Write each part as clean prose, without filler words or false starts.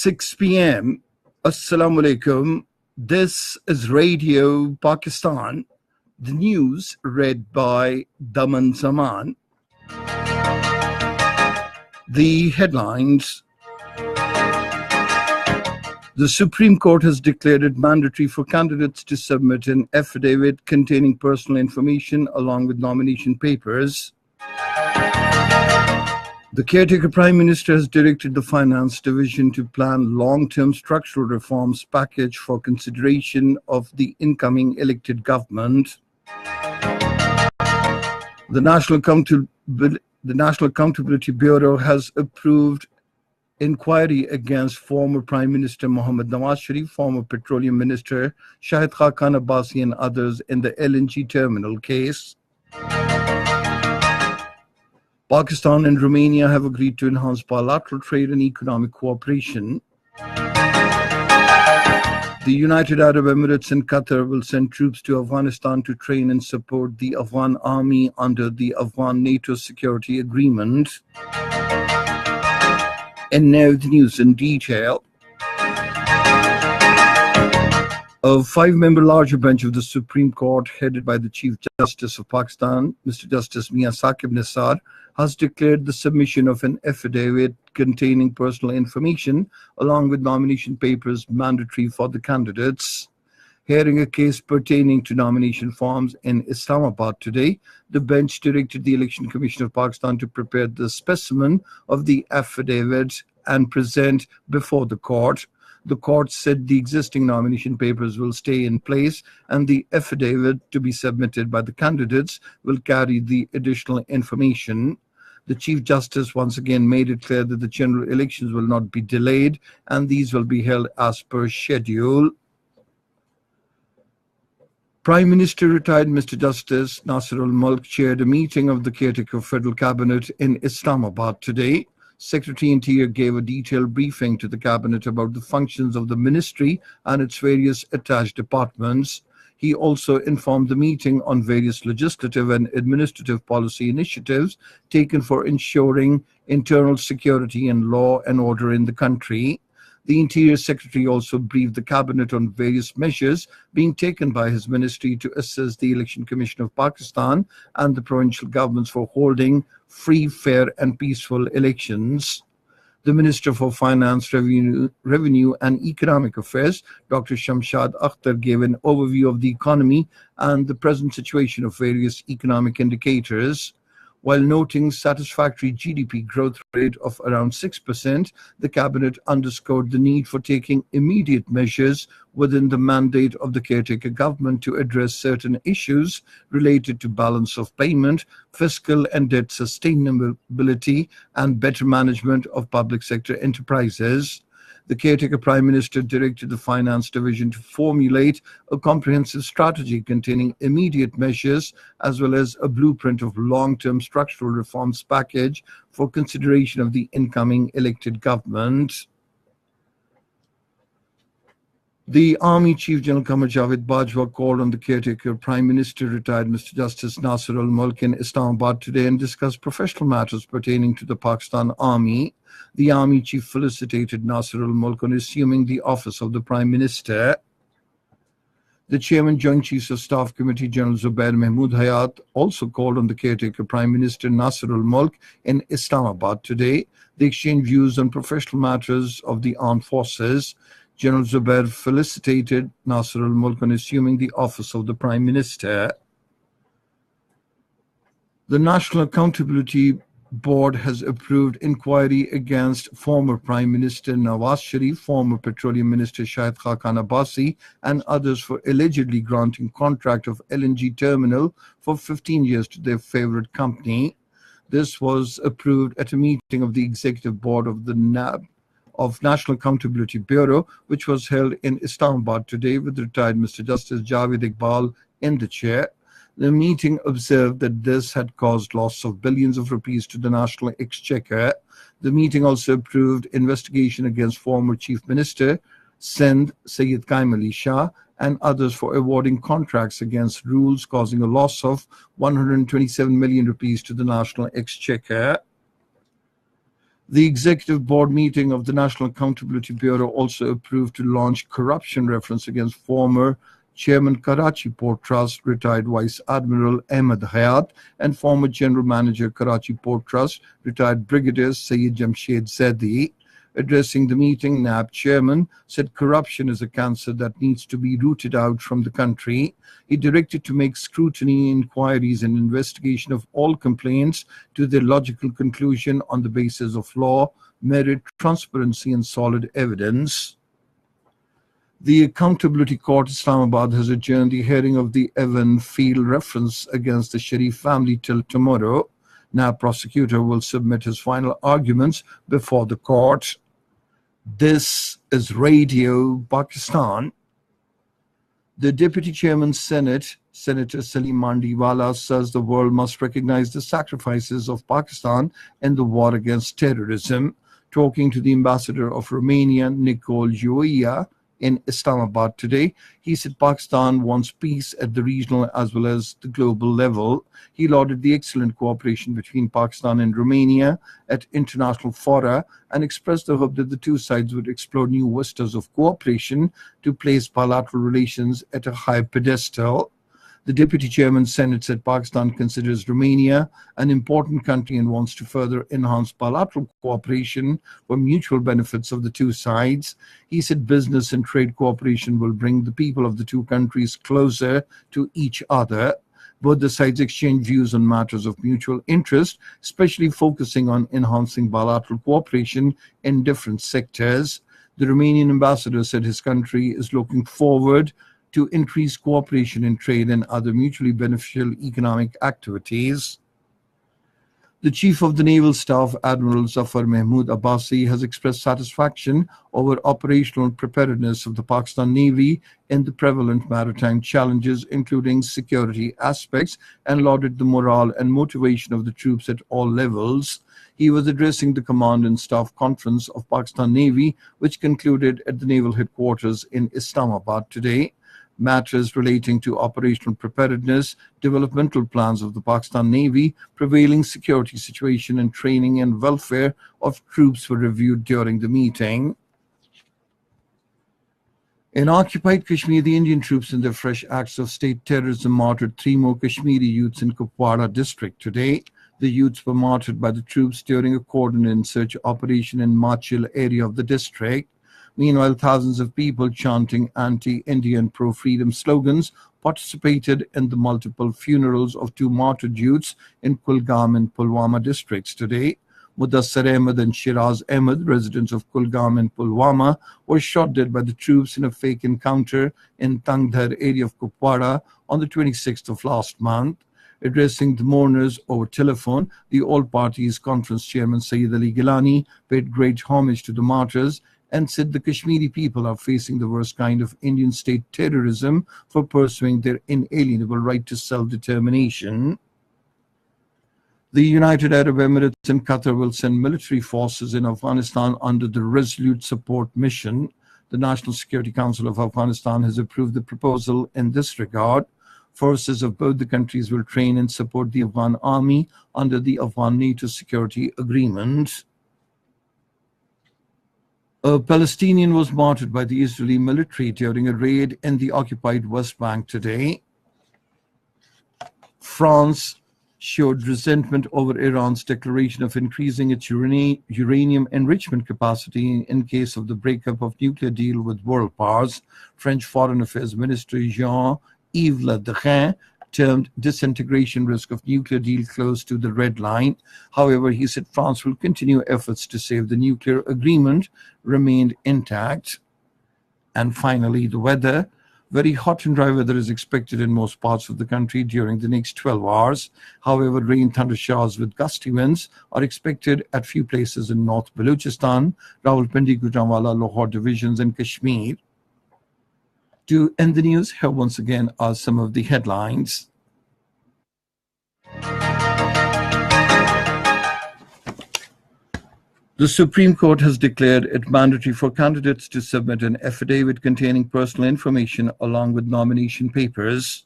6 p.m. Assalamu alaikum. This is Radio Pakistan. The news read by Daman Zaman. The headlines. The Supreme Court has declared it mandatory for candidates to submit an affidavit containing personal information along with nomination papers. The caretaker Prime Minister has directed the Finance Division to plan long-term structural reforms package for consideration of the incoming elected government. The National Accountability Bureau has approved inquiry against former Prime Minister Mohammad Nawaz Sharif, former Petroleum Minister Shahid Khaqan Abbasi and others in the LNG terminal case. Pakistan and Romania have agreed to enhance bilateral trade and economic cooperation. The United Arab Emirates and Qatar will send troops to Afghanistan to train and support the Afghan army under the Afghan-NATO security agreement. And now the news in detail. A five-member larger bench of the Supreme Court, headed by the Chief Justice of Pakistan, Mr. Justice Mia Saqib Nisar, has declared the submission of an affidavit containing personal information along with nomination papers mandatory for the candidates. Hearing a case pertaining to nomination forms in Islamabad today, the bench directed the Election Commission of Pakistan to prepare the specimen of the affidavit and present before the court. The court said the existing nomination papers will stay in place and the affidavit to be submitted by the candidates will carry the additional information. The Chief Justice once again made it clear that the general elections will not be delayed and these will be held as per schedule. Prime Minister retired Mr. Justice Nasir-ul-Mulk chaired a meeting of the caretaker Federal Cabinet in Islamabad today. Secretary Interior gave a detailed briefing to the Cabinet about the functions of the ministry and its various attached departments. He also informed the meeting on various legislative and administrative policy initiatives taken for ensuring internal security and law and order in the country. The Interior Secretary also briefed the Cabinet on various measures being taken by his ministry to assist the Election Commission of Pakistan and the provincial governments for holding free, fair and peaceful elections. The Minister for Finance, Revenue and Economic Affairs, Dr. Shamshad Akhtar, gave an overview of the economy and the present situation of various economic indicators. While noting satisfactory GDP growth rate of around 6%, the Cabinet underscored the need for taking immediate measures within the mandate of the caretaker government to address certain issues related to balance of payment, fiscal and debt sustainability, and better management of public sector enterprises. The caretaker Prime Minister directed the Finance Division to formulate a comprehensive strategy containing immediate measures as well as a blueprint of long-term structural reforms package for consideration of the incoming elected government. The Army Chief General Qamar Javed Bajwa called on the caretaker Prime Minister, retired Mr. Justice Nasir-ul-Mulk in Islamabad today and discussed professional matters pertaining to the Pakistan Army. The Army Chief felicitated Nasir-ul-Mulk on assuming the office of the Prime Minister. The Chairman Joint Chiefs of Staff Committee General Zubair Mahmood Hayat also called on the caretaker Prime Minister Nasir-ul-Mulk in Islamabad today. They exchanged views on professional matters of the armed forces. General Zubair felicitated Nasir-ul-Mulk on assuming the office of the Prime Minister. The National Accountability Board has approved inquiry against former Prime Minister Nawaz Sharif, former Petroleum Minister Shahid Khaqan Abbasi, and others for allegedly granting contract of LNG terminal for 15 years to their favorite company. This was approved at a meeting of the Executive Board of the National Accountability Bureau, which was held in Islamabad today with retired Mr. Justice Javed Iqbal in the chair. The meeting observed that this had caused loss of billions of rupees to the national exchequer. The meeting also approved investigation against former Chief Minister Sindh Syed Qaim Ali Shah and others for awarding contracts against rules causing a loss of 127 million rupees to the national exchequer. The executive board meeting of the National Accountability Bureau also approved to launch corruption reference against former Chairman Karachi Port Trust, retired Vice Admiral Ahmed Hayat, and former General Manager Karachi Port Trust, retired Brigadier Sayyid Jamshed Zaidi. Addressing the meeting, NAB chairman said corruption is a cancer that needs to be rooted out from the country. He directed to make scrutiny, inquiries, and investigation of all complaints to their logical conclusion on the basis of law, merit, transparency, and solid evidence. The Accountability Court Islamabad has adjourned the hearing of the Evan Field reference against the Sharif family till tomorrow. NAB prosecutor will submit his final arguments before the court. This is Radio Pakistan. The Deputy Chairman Senate, Senator Salim Mandiwala, says the world must recognize the sacrifices of Pakistan in the war against terrorism. Talking to the ambassador of Romania, Nicole Joia, in Islamabad today, he said Pakistan wants peace at the regional as well as the global level. He lauded the excellent cooperation between Pakistan and Romania at international fora and expressed the hope that the two sides would explore new vistas of cooperation to place bilateral relations at a high pedestal. The Deputy Chairman Senate said Pakistan considers Romania an important country and wants to further enhance bilateral cooperation for mutual benefits of the two sides. He said business and trade cooperation will bring the people of the two countries closer to each other. Both the sides exchange views on matters of mutual interest, especially focusing on enhancing bilateral cooperation in different sectors. The Romanian ambassador said his country is looking forward to increase cooperation in trade and other mutually beneficial economic activities. The Chief of the Naval Staff, Admiral Zafar Mahmood Abbasi, has expressed satisfaction over operational preparedness of the Pakistan Navy in the prevalent maritime challenges, including security aspects, and lauded the morale and motivation of the troops at all levels. He was addressing the Command and Staff Conference of Pakistan Navy, which concluded at the Naval Headquarters in Islamabad today. Matters relating to operational preparedness, developmental plans of the Pakistan Navy, prevailing security situation, and training and welfare of troops were reviewed during the meeting. In occupied Kashmir, the Indian troops in their fresh acts of state terrorism martyred 3 more Kashmiri youths in Kupwara district today. The youths were martyred by the troops during a coordinated search operation in Machil area of the district. Meanwhile, thousands of people chanting anti-Indian pro-freedom slogans participated in the multiple funerals of 2 martyred youths in Kulgam and Pulwama districts today. Mudassar Ahmed and Shiraz Ahmed, residents of Kulgam and Pulwama, were shot dead by the troops in a fake encounter in Tangdhar area of Kupwara on the 26th of last month. Addressing the mourners over telephone, the All Parties Conference Chairman Sayyid Ali Gilani paid great homage to the martyrs and said the Kashmiri people are facing the worst kind of Indian state terrorism for pursuing their inalienable right to self-determination. The United Arab Emirates and Qatar will send military forces in Afghanistan under the Resolute Support Mission. The National Security Council of Afghanistan has approved the proposal in this regard. Forces of both the countries will train and support the Afghan army under the Afghan-NATO Security Agreement. A Palestinian was martyred by the Israeli military during a raid in the occupied West Bank today. France showed resentment over Iran's declaration of increasing its uranium enrichment capacity in case of the breakup of nuclear deal with world powers. French Foreign Affairs Minister Jean-Yves Le Drian termed disintegration risk of nuclear deal close to the red line. However, he said France will continue efforts to save the nuclear agreement remained intact. And finally, the weather. Very hot and dry weather is expected in most parts of the country during the next 12 hours. However, rain, thunder showers with gusty winds are expected at few places in North Balochistan, Rawalpindi, Gujranwala, Lahore divisions, and Kashmir. To end the news, here once again are some of the headlines. The Supreme Court has declared it mandatory for candidates to submit an affidavit containing personal information along with nomination papers.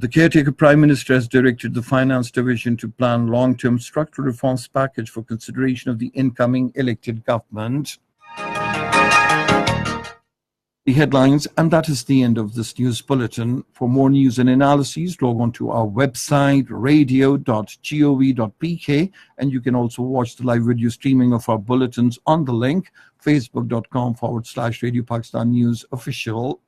The caretaker Prime Minister has directed the Finance Division to plan long-term structural reforms package for consideration of the incoming elected government. The headlines, and that is the end of this news bulletin. For more news and analyses, log on to our website, radio.gov.pk, and you can also watch the live video streaming of our bulletins on the link, facebook.com/Radio Pakistan News Official.